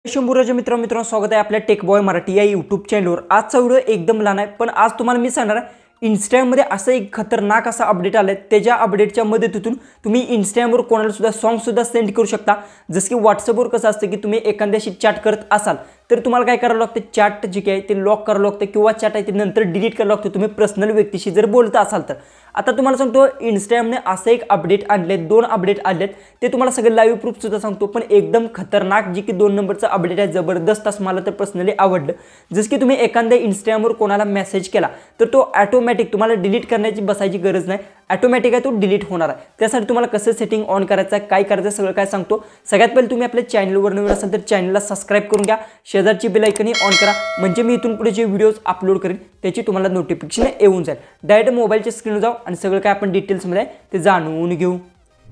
शंभूराज मित्रांनो स्वागत आहे आपल्या टेक बॉय मराठी या यूट्यूब चॅनलवर। आजचा व्हिडिओ एकदम लहान आहे, पण आज तुम्हाला मी सांगणार इंस्टाग्राममध्ये असं एक खतरनाक असा अपडेट आलाय। त्याच्या अपडेटच्या मदतीतून तुम्ही इंस्टाग्रामवर कोणाला सुद्धा सॉन्ग सुद्धा सेंड करू शकता। जसं की व्हॉट्सअपवर कसं असतं की तुम्ही एखाद्याशी चॅट करत असाल तर तुम्हाला काय करावं लागतं, चॅट जे काय ते लॉक करावं लागतं किंवा चॅट आहे ते नंतर डिलीट करावं लागतं तुम्ही पर्सनल व्यक्तीशी जर बोलत असाल तर। आता तुम्हाला सांगतो इंस्टाग्रामने असं एक अपडेट आणले, दोन अपडेट आणलेत, ते तुम्हाला सगळे लाईव्ह प्रूफ सुद्धा सांगतो। पण एकदम खतरनाक जी की 2 नंबरचं अपडेट आहे, जबरदस्त असं मला तर पर्सनली आवडलं। जसं की तुम्ही एखाद्या इंस्टाग्रामवर कोणाला मेसेज केला तर तो ऑटोमॅटिक तुम्हाला डिलीट करण्याची बसायची गरज नाही, ऑटोमॅटिक आहे तो डिलीट होणार आहे। त्यासाठी तुम्हाला कसं सेटिंग ऑन करायचं आहे, काय करायचं सगळं काय सांगतो। सगळ्यात पहिले तुम्ही आपल्या चॅनलवर नवीन असाल तर चॅनलला सबस्क्राइब करून घ्या, शेजारची बेल आयकन ऑन करा, म्हणजे मी इथून पुढे जे व्हिडिओज अपलोड करेन त्याची तुम्हाला नोटिफिकेशन येऊन जाईल। डायरेक्ट मोबाईलच्या स्क्रीनवर जाऊ आणि सगळं काय आपण डिटेल्समध्ये ते जाणून घेऊ।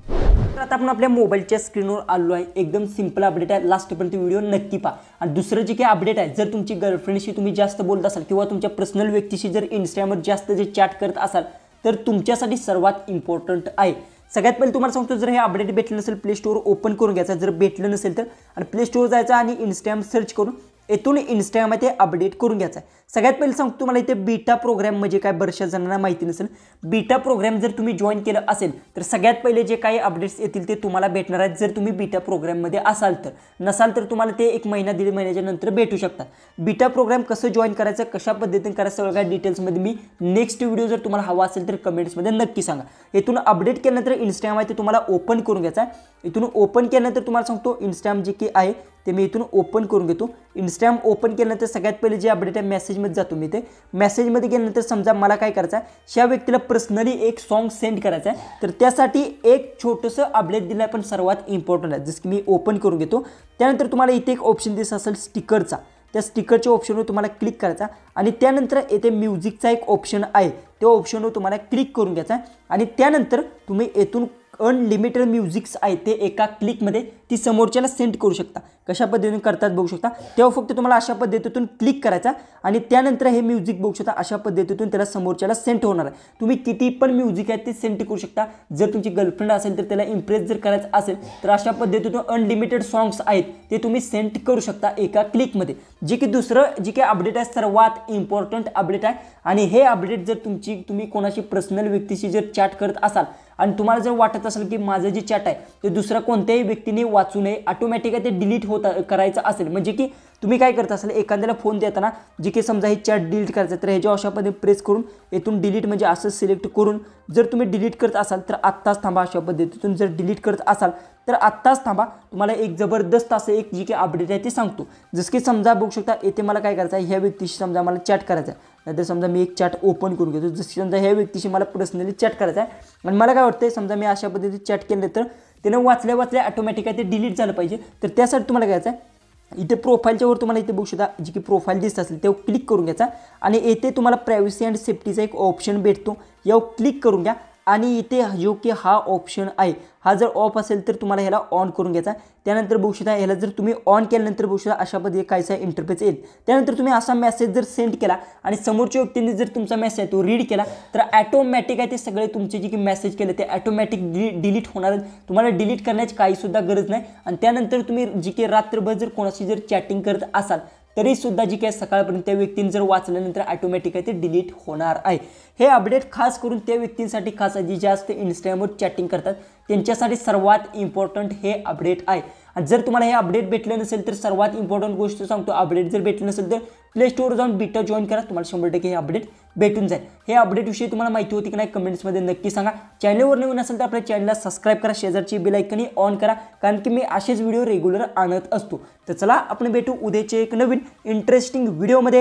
तर आता आपण आपल्या मोबाईलच्या स्क्रीनवर आलो आहे। एकदम सिंपल अपडेट आहे, लास्टपर्यंत व्हिडिओ नक्की पहा। आणि दुसरं जे काही अपडेट आहे, जर तुमची गर्लफ्रेंडशी तुम्ही जास्त बोलत असाल किंवा तुमच्या पर्सनल व्यक्तीशी जर इंस्टाग्रामवर जास्त जे चॅट करत असाल तर तुमच्यासाठी सर्वात इम्पॉर्टंट आहे। सगळ्यात पहिले तुम्हाला सांगतो, जर हे अपडेट भेटलं नसेल प्ले स्टोअर ओपन करून घ्यायचं, जर भेटलं नसेल तर आणि प्ले स्टोअर जायचं आणि इंस्टाग्राम सर्च करून इथून इंस्टाग्राम आहे ते अपडेट करून घ्यायचं आहे। सगळ्यात पहिले सांगतो तुम्हाला इथे बीटा प्रोग्राम म्हणजे काय, बऱ्याचशा जणांना माहिती नसेल। बीटा प्रोग्राम जर तुम्ही जॉईन केलं असेल तर सगळ्यात पहिले जे काही अपडेट्स येतील ते तुम्हाला भेटणार आहेत जर तुम्ही बीटा प्रोग्राममध्ये असाल तर। नसाल तर तुम्हाला ते 1 महिना 1.5 महिन्याच्या नंतर भेटू शकतात। बीटा प्रोग्राम कसं जॉईन करायचं, कशा पद्धतीने करायचं, सगळं काय डिटेल्समध्ये मी नेक्स्ट व्हिडिओ जर तुम्हाला हवा असेल तर कमेंट्समध्ये नक्की सांगा। इथून अपडेट केल्यानंतर इंस्टाग्राम आहे ते तुम्हाला ओपन करून घ्यायचं आहे। इथून ओपन केल्यानंतर तुम्हाला सांगतो इंस्टाग्राम जे की आहे ते मी इथून ओपन करून घेतो। इंस्टाग्राम ओपन केल्यानंतर सगळ्यात पहिले जे अपडेट आहे मेसेजमध्ये जातो मी, ते मेसेजमध्ये गेल्यानंतर समजा मला काय करायचं आहे, ह्या व्यक्तीला पर्सनली एक सॉन्ग सेंड करायचं आहे, तर त्यासाठी एक छोटंसं अपडेट दिलं आहे पण सर्वात इम्पॉर्टंट आहे। जसं की मी ओपन करून घेतो, त्यानंतर तुम्हाला इथे एक ऑप्शन दिसत असेल स्टिकरचा, त्या स्टिकरच्या ऑप्शनवर तुम्हाला क्लिक करायचा आणि त्यानंतर येथे म्युझिकचा एक ऑप्शन आहे, त्या ऑप्शनवर तुम्हाला क्लिक करून घ्यायचा आहे आणि त्यानंतर तुम्ही येथून अनलिमिटेड म्युझिक्स आहे ते एका क्लिकमध्ये ती समोरच्याला सेंड करू शकता। कशा पद्धतीने करतात बघू शकता, तेव्हा फक्त तुम्हाला अशा पद्धतीतून क्लिक करायचा आणि त्यानंतर हे म्युझिक बघू शकता अशा पद्धतीतून त्याला समोरच्याला सेंड होणार आहे। तुम्ही किती पण म्युझिक आहे ते सेंड करू शकता। जर तुमची गर्लफ्रेंड असेल तर त्याला इम्प्रेस जर करायचं असेल तर अशा पद्धतीतून अनलिमिटेड सॉंग्स आहेत ते तुम्ही सेंड करू शकता एका क्लिकमध्ये। जे की दुसरं जे काही अपडेट आहे सर्वात इम्पॉर्टंट अपडेट आहे आणि हे अपडेट जर तुम्ही कोणाशी पर्सनल व्यक्तीशी जर चॅट करत असाल आणि तुम्हाला जर वाटत असेल की माझं जे चॅट आहे ते दुसऱ्या कोणत्याही व्यक्तीने वाचू नये, ऑटोमॅटिक आहे ते डिलीट करायचं असेल, म्हणजे की तुम्ही काय करत असाल एखाद्याला फोन देताना जे की समजा हे चॅट डिलीट करायचं तर ह्याच्या अशा पद्धतीने प्रेस करून येथून डिलीट म्हणजे असं सिलेक्ट करून जर तुम्ही डिलीट करत असाल तर आत्ताच थांबा, अशा पद्धतीतून जर डिलीट करत असाल तर आत्ताच थांबा। तुम्हाला एक जबरदस्त असं एक जे काही अपडेट आहे ते सांगतो। जसं की समजा बघू शकता येथे मला काय करायचं आहे, ह्या व्यक्तीशी समजा मला चॅट करायचं आहे, नाहीतर समजा मी एक चॅट ओपन करून घेतो। जसं समजा ह्या व्यक्तीशी मला पर्सनली चॅट करायचं आहे आणि मला काय वाटतं समजा मी अशा पद्धतीने चॅट केलं तर त्यानं वाचल्या ऑटोमॅटिक आहे ते डिलीट झालं पाहिजे, तर त्यासाठी तुम्हाला काय करायचं आहे, इथे प्रोफाईलच्या वर तुम्हाला इथे बघू शकता जी की प्रोफाईल दिसत असेल तेव्हा क्लिक करून घ्यायचा आणि येथे तुम्हाला प्रायव्हसी अँड सेफ्टीचा एक ऑप्शन भेटतो, यावर क्लिक करून घ्या आणि इथे जो की हा ऑप्शन आहे हा जर ऑफ असेल तर तुम्हाला ह्याला ऑन करून घ्यायचा। त्यानंतर बघू शकता ह्याला जर तुम्ही ऑन केल्यानंतर बघू शकता अशा पद्धतीने कायचा इंटरफेस येईल। त्यानंतर तुम्ही असा मेसेज जर सेंड केला आणि समोरच्या व्यक्तीने जर तुमचा मेसेज आहे तो रीड केला तर ऑटोमॅटिक आहे ते सगळे तुमचे जे की मेसेज केले ते ऑटोमॅटिक डिलीट होणार। तुम्हाला डिलीट करण्याची काही सुद्धा गरज नाही आणि त्यानंतर तुम्ही जी की रात्रभर जर कोणाशी जर चॅटिंग करत असाल तरी सुद्धा जी काय सकाळपर्यंत त्या व्यक्तीने जर वाचल्यानंतर ऑटोमॅटिक आहे ते डिलीट होणार आहे। हे अपडेट खास करून त्या व्यक्तींसाठी खास आहे जी जास्त इंस्टाग्रामवर चॅटिंग करतात, त्यांच्यासाठी सर्वात इम्पॉर्टंट हे अपडेट आहे। आणि जर तुम्हाला हे अपडेट भेटलं नसेल तर सर्वात इम्पॉर्टंट गोष्ट सांगतो, अपडेट जर भेटलं नसेल तर प्ले स्टोअर जाऊन बीटा जॉईन करा, तुम्हाला 100% हे अपडेट भेटून जाईल। हे अपडेटविषयी तुम्हाला माहिती होती की नाही कमेंट्समध्ये नक्की सांगा। चॅनलवर नवीन असेल तर आपल्या चॅनलला सबस्क्राइब करा, शेजारची बेल आयकन ऑन करा, कारण की मी असेच व्हिडिओ रेग्युलर आणत असतो। तर चला आपण भेटू उद्याचे एक नवीन इंटरेस्टिंग व्हिडिओमध्ये।